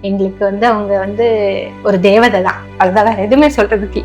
எங்களுக்கு வந்து அவங்க வந்து ஒரு தேவதை தான். அதுதான், வேற எதுவுமே சொல்றதுக்கு.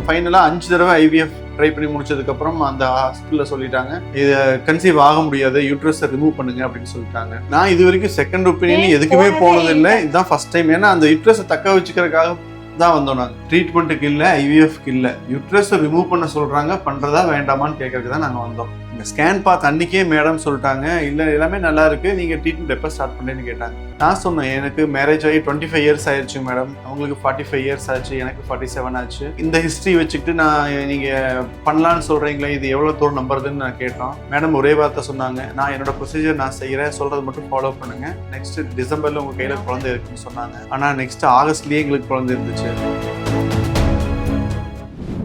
ஃபைனலா 5 தடவை IVF ட்ரை பண்ணி முடிச்சதுக்கப்புறம் அந்த ஹாஸ்பிட்டலில் சொல்லிட்டாங்க, இதை கன்சீவ் ஆக முடியாது, யூட்ரஸை ரிமூவ் பண்ணுங்க அப்படின்னு சொல்லிட்டாங்க. நான் இது வரைக்கும் செகண்ட் ஒப்பீனியன் எதுக்குமே போனதில்லை, இதுதான் ஃபர்ஸ்ட் டைம். ஏன்னா அந்த யூட்ரஸை தக்க வச்சுக்கிறதுக்காக தான் வந்தோம். நாங்கள் ட்ரீட்மெண்ட்டுக்கு இல்லை, IVFக்கு இல்லை, யூட்ரஸை ரிமூவ் பண்ண சொல்கிறாங்க, பண்ணுறதா வேண்டாமான்னு கேட்கறதுக்கு தான் நாங்கள் வந்தோம். இந்த ஸ்கேன் பார்த்து அன்றைக்கே மேடம் சொல்லிட்டாங்க, இல்லை எல்லாமே நல்லா இருக்குது, நீங்கள் ட்ரீட்மெண்ட் எப்போ ஸ்டார்ட் பண்ணுறேன்னு கேட்டாங்க. நான் சொன்னேன், எனக்கு மேரேஜ் ஆகி 25 இயர்ஸ் ஆயிடுச்சு மேடம், அவங்களுக்கு 45 இயர்ஸ் ஆச்சு, எனக்கு 47 ஆச்சு. இந்த ஹிஸ்ட்ரி வச்சுக்கிட்டு நான் நீங்கள் பண்ணலான்னு சொல்கிறீங்களே, இது எவ்வளோ தூரம் நம்புறதுன்னு நான் கேட்டோம். மேடம் ஒரே வார்த்தை சொன்னாங்க, நான் என்னோட ப்ரொசீஜர் நான் செய்கிறேன், சொல்கிறது மட்டும் ஃபாலோ பண்ணுங்கள், நெக்ஸ்ட் டிசம்பரில் உங்கள் கையில் குழந்தை இருக்குன்னு சொன்னாங்க. ஆனால் நெக்ஸ்ட் ஆகஸ்ட்லேயே எங்களுக்கு குழந்தை இருந்துச்சு.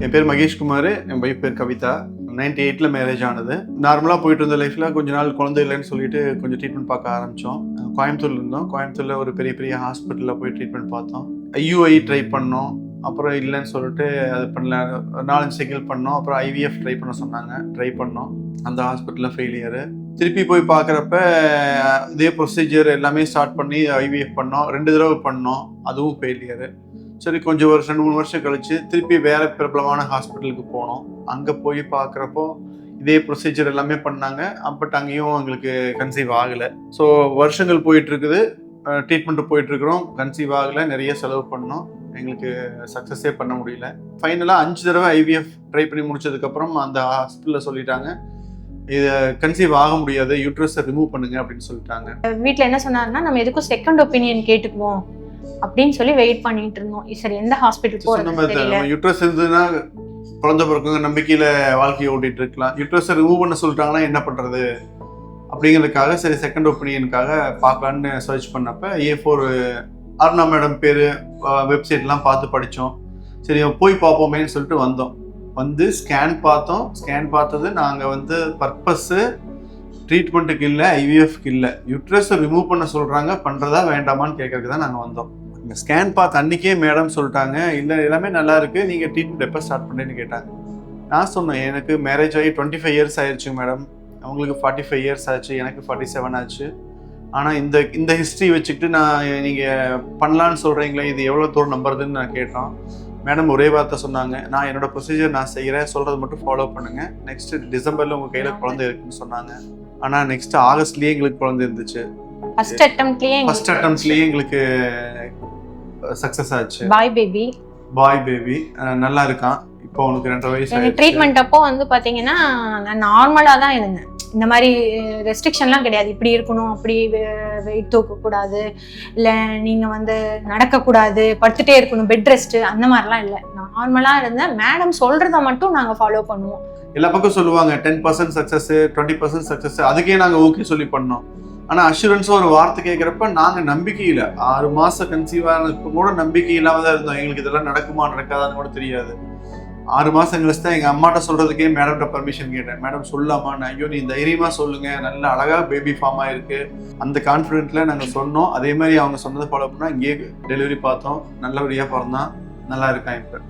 என் பேர் மகேஷ்குமார், என் வைஃப் பேர் கவிதா. 98 மேரேஜ் ஆனது. நார்மலாக போயிட்டு இருந்த லைஃப்பில் கொஞ்ச நாள் குழந்தை இல்லைன்னு சொல்லிட்டு கொஞ்சம் ட்ரீட்மெண்ட் பார்க்க ஆரம்பித்தோம். கோயம்புத்தூர்ல இருந்தோம். கோயம்புத்தூரில் ஒரு பெரிய பெரிய ஹாஸ்பிட்டலில் போய் ட்ரீட்மெண்ட் பார்த்தோம். IUI ட்ரை பண்ணோம், அப்புறம் இல்லைன்னு சொல்லிட்டு அது பண்ணல. 4-5 சைக்கிள் பண்ணோம். அப்புறம் IVF ட்ரை பண்ண சொன்னாங்க, ட்ரை பண்ணோம். அந்த ஹாஸ்பிட்டலில் ஃபெயிலியரு. திருப்பி போய் பார்க்குறப்ப இதே ப்ரொசீஜர் எல்லாமே ஸ்டார்ட் பண்ணி IVF பண்ணோம். 2 தடவை பண்ணோம், அதுவும் ஃபெயிலியரு. சரி, கொஞ்சம் ஒரு 2-3 வருஷம் கழிச்சு திருப்பி வேறு பிரபலமான ஹாஸ்பிட்டலுக்கு போனோம். அங்கே போய் பார்க்குறப்போ இதே ப்ரொசீஜர் எல்லாமே பண்ணாங்க. பட் அங்கேயும் எங்களுக்கு கன்சீவ் ஆகலை. ஸோ வருஷங்கள் போயிட்டுருக்குது, ட்ரீட்மெண்ட்டு போயிட்டுருக்குறோம், கன்சீவ் ஆகலை, நிறைய செலவு பண்ணோம், எங்களுக்கு சக்ஸஸே பண்ண முடியல. ஃபைனலாக 5 தடவை IVF ட்ரை பண்ணி முடிச்சதுக்கப்புறம் அந்த ஹாஸ்பிட்டலில் சொல்லிட்டாங்க, இதை கன்சீவ் ஆக முடியாது, யூட்ரஸை ரிமூவ் பண்ணுங்க அப்படின்னு சொல்லிட்டாங்க. வீட்டில் என்ன சொன்னாருன்னா, நம்ம எதுக்கும் செகண்ட் ஒப்பீனியன் கேட்டுக்குவோம் அப்படின்னு சொல்லி வெயிட் பண்ணிட்டு இருந்தோம். சரி, எந்த ஹாஸ்பிட்டல் போறது? யூட்ரஸ் இருந்ததுன்னா குழந்தை பிறக்குங்க நம்பிக்கையில வாழ்க்கையை ஓட்டிட்டு இருக்கலாம். யூட்ரஸை ரிமூவ் பண்ண சொல்லிட்டாங்கன்னா என்ன பண்றது அப்படிங்கிறதுக்காக சரி செகண்ட் ஒப்பீனியனுக்காக பார்க்கலான்னு சர்ச் பண்ணப்ப A4 அருணா மேடம் பேர் வெப்சைட்லாம் பார்த்து படித்தோம். சரி போய் பார்ப்போமேன்னு சொல்லிட்டு வந்தோம். வந்து ஸ்கேன் பார்த்தோம். ஸ்கேன் பார்த்தது நாங்கள் வந்து பர்பஸ்ஸு ட்ரீட்மெண்ட்டுக்கு இல்லை, IVFக்கு இல்லை, யூட்ரஸை ரிமூவ் பண்ண சொல்கிறாங்க, பண்ணுறதா வேண்டாமான்னு கேட்கறதுக்கு தான் நாங்கள் வந்தோம். இந்த ஸ்கேன் பார்த்து அன்றைக்கே மேடம் சொல்லிட்டாங்க, இல்லை எல்லாமே நல்லா இருக்குது, நீங்கள் ட்ரீட்மெண்ட் எப்போ ஸ்டார்ட் பண்ணுறேன்னு கேட்டாங்க. நான் சொன்னேன், எனக்கு மேரேஜ் ஆகி 25 இயர்ஸ் ஆயிடுச்சு மேடம், அவங்களுக்கு 45 இயர்ஸ் ஆச்சு, எனக்கு 47 ஆச்சு. ஆனால் இந்த ஹிஸ்ட்ரி வச்சுக்கிட்டு நான் நீங்கள் பண்ணலான்னு சொல்கிறீங்களே, இது எவ்வளோ தூரம் நம்புறதுன்னு நான் கேட்டோம். மேடம் ஒரே வார்த்தை சொன்னாங்க, நான் என்னோட ப்ரொசீஜர் நான் செய்கிறேன், சொல்கிறது மட்டும் ஃபாலோ பண்ணுங்கள், நெக்ஸ்ட் டிசம்பரில் உங்கள் கையில் குழந்தை இருக்குன்னு சொன்னாங்க. ஆனால் நெக்ஸ்ட் ஆகஸ்ட்லேயே எங்களுக்கு குழந்தை இருந்துச்சு. ஃபர்ஸ்ட் அட்டெம்ப்ட்லேயே எங்களுக்கு சக்ஸஸ் ஆச்சு. பாய் பேபி நல்லா இருக்கான். இப்போ அவனுக்கு 2.5 வயசு. எனக்கு ட்ரீட்மெண்ட் அப்போ வந்து பார்த்தீங்கன்னா நான் நார்மலாக தான் இருந்தேன். இந்த மாதிரி ரெஸ்ட்ரிக்ஷன்லாம் கிடையாது, இப்படி இருக்கணும், அப்படி வெயிட் தூக்கக்கூடாது, இல்லை நீங்கள் வந்து நடக்கக்கூடாது, படுத்துகிட்டே இருக்கணும், பெட் ரெஸ்ட்டு, அந்த மாதிரிலாம் இல்லை. நார்மலாக இருந்தேன். மேடம் சொல்கிறத மட்டும் நாங்கள் ஃபாலோ பண்ணுவோம். எல்லா பக்கம் சொல்லுவாங்க 10% சக்ஸஸ், 20% சக்ஸஸ், அதுக்கே நாங்கள் ஓகே சொல்லி பண்ணோம். ஆனால் அஷூரன்ஸாக ஒரு வார்த்தை கேட்குறப்ப நாங்கள் நம்பிக்கையில் 6 மாதம் கன்சீவ் ஆனதுக்கு கூட நம்பிக்கை இல்லாமல் தான் இருந்தோம். எங்களுக்கு இதெல்லாம் நடக்குமா நடக்காதான்னு கூட தெரியாது. 6 மாதம் கழிச்சு தான் எங்கள் அம்மாட்ட சொல்கிறதுக்கே மேடம்கிட்ட பர்மிஷன் கேட்டேன். மேடம் சொல்லலாமான்னு. ஐயோ நீ தைரியமாக சொல்லுங்கள், நல்ல அழகாக பேபி ஃபார்ம் ஆகிருக்கு, அந்த கான்ஃபிடென்ட்டில் நாங்கள் சொன்னோம். அதே மாதிரி அவங்க சொன்னதை ஃபாலோ பண்ணால் இங்கேயே டெலிவரி பார்த்தோம், நல்லபடியாக பிறந்தான், நல்லா இருக்கான்.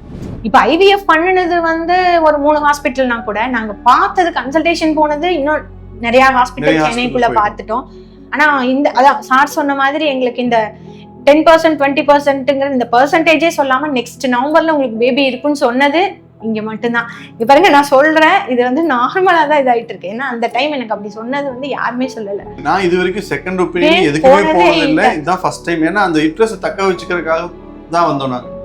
இப்போ IVF பண்ணினது வந்து ஒரு 3 ஹாஸ்பிட்டல்னா கூட நாங்கள் பார்த்தது, கன்சல்டேஷன் போனது இன்னும் நிறையா ஹாஸ்பிட்டல் சென்னைக்குள்ளே பார்த்துட்டோம். ஆனால் அதான் சார் சொன்ன மாதிரி எங்களுக்கு இந்த 10% 20%ங்கிற இந்த பர்சன்டேஜே சொல்லாமல் நெக்ஸ்ட் நவம்பரில் உங்களுக்கு பேபி இருக்குன்னு சொன்னது இங்கே மட்டும்தான். இப்போ பாருங்க, நான் சொல்கிறேன், இது வந்து நார்மலாக தான் இதாகிட்டு இருக்கு. ஏன்னா அந்த டைம் எனக்கு அப்படி சொன்னது வந்து யாருமே சொல்லலை. நான் இது வரைக்கும் செகண்ட் ஒப்பீனியன் எதுக்குமே போனதில்லை, இதுதான் ஃபர்ஸ்ட் டைம். ஏன்னா அந்த யூட்ரஸை தக்க வச்சுக்கிறதுக்காக தான் வந்தோம் நாங்கள்.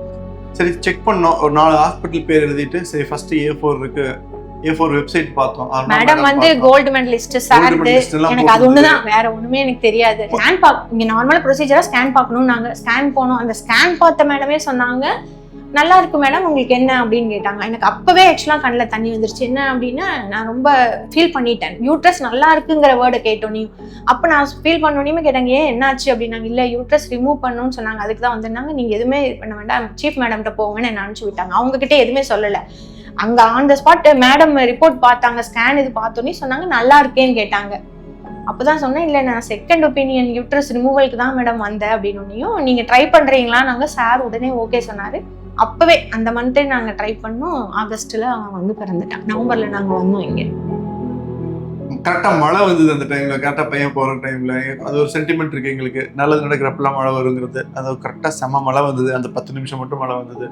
சரி செக் பண்ணோம், ஒரு 4 ஹாஸ்பிட்டல் பேர் எழுதிட்டு சரி ஃபர்ஸ்ட் A4 இருக்கு, A4 வெப்சைட் பார்த்தோம். மேடம் வந்து கோல்டு மெடலிஸ்ட் சார், எனக்கு அது ஒண்ணுதான், வேற ஒண்ணுமே எனக்கு தெரியாது. ஸ்கேன் இங்க நார்மலா ப்ரொசீஜரா ஸ்கேன் பார்க்கணும். நாங்க ஸ்கேன் போனோம். அந்த ஸ்கேன் பார்த்த மேடமே சொன்னாங்க, நல்லா இருக்கு மேடம், உங்களுக்கு என்ன அப்படின்னு கேட்டாங்க. எனக்கு அப்பவே ஆக்சுவலா கண்ணில் தண்ணி வந்துருச்சு. என்ன அப்படின்னா, நான் ரொம்ப ஃபீல் பண்ணிட்டேன். யூட்ரஸ் நல்லா இருக்குங்கிற வேர்டை கேட்டோனையும். அப்போ நான் ஃபீல் பண்ணோனையுமே கேட்டாங்க, ஏன் என்னாச்சு அப்படின்னாங்க. இல்லை யூட்ரஸ் ரிமூவ் பண்ணணும்னு சொன்னாங்க, அதுக்கு தான் வந்திருந்தாங்க, நீங்கள் எதுவுமே பண்ண வேண்டாம், சீஃப் மேடம்கிட்ட போங்கன்னு என்ன அனுப்பிச்சு விட்டாங்க. அவங்ககிட்ட எதுவுமே சொல்லலை. அங்கே on the spot madam report பார்த்தாங்க, ஸ்கேன் இது பார்த்தோன்னே சொன்னாங்க நல்லா இருக்கேன்னு கேட்டாங்க. அப்போதான் சொன்னேன், இல்லை நான் செகண்ட் ஒப்பீனியன் யூட்ரஸ் ரிமூவலுக்கு தான் மேடம் வந்தேன் அப்படின்னோனையும், நீங்கள் ட்ரை பண்ணுறீங்களா நாங்கள். சார் உடனே ஓகே சொன்னார். அப்பவே அந்த மந்த்தே நாங்கள் ட்ரை பண்ணோம். ஆகஸ்ட்டில் அவன் வந்து பிறந்துட்டான். நவம்பரில் நாங்கள் வந்தோம். இங்கே கரெக்டா மழை வந்தது அந்த டைம்ல, கரெக்டா பையன் போற டைம்ல. அது ஒரு சென்டிமெண்ட் இருக்கு எங்களுக்கு, நல்லது நடக்கிறப்பெல்லாம் மழை வருங்கிறது. அது கரெக்டா செம மழை வந்தது, அந்த 10 நிமிஷம் மட்டும் மழை வந்தது.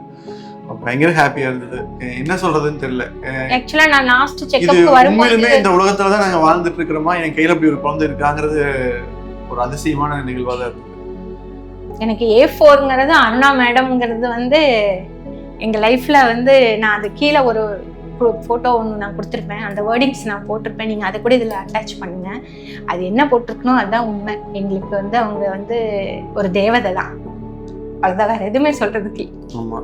பயங்கர ஹாப்பியா இருந்தது. என்ன சொல்றதுன்னு தெரியல. ஆக்சுவலா நான் லாஸ்ட் இது செக்கப் வரும்போது உண்மையிலுமே இந்த உலகத்துலதான் நாங்க வாழ்ந்துட்டு இருக்கிறோமா, என் கையில அப்படி ஒரு குழந்தை இருக்காங்கிறது ஒரு அதிசயமான நிகழ்வா தான் இருக்கு. எனக்கு A4ங்கிறது அருணா மேடம்ங்கிறது வந்து எங்க லைஃப்ல வந்து நான் அது கீழே ஒரு ஃபோட்டோ ஒன்று நான் கொடுத்துருப்பேன், அந்த வேர்டிங்ஸ் நான் போட்டிருப்பேன், நீங்கள் அதை கூட இதில் அட்டாச் பண்ணுங்க. அது என்ன போட்டிருக்கணும் அதுதான் உண்மை. எங்களுக்கு வந்து அவங்க வந்து ஒரு தேவதை தான், அதுதான், வேற எதுவுமே சொல்றதுக்கு. ஆமா.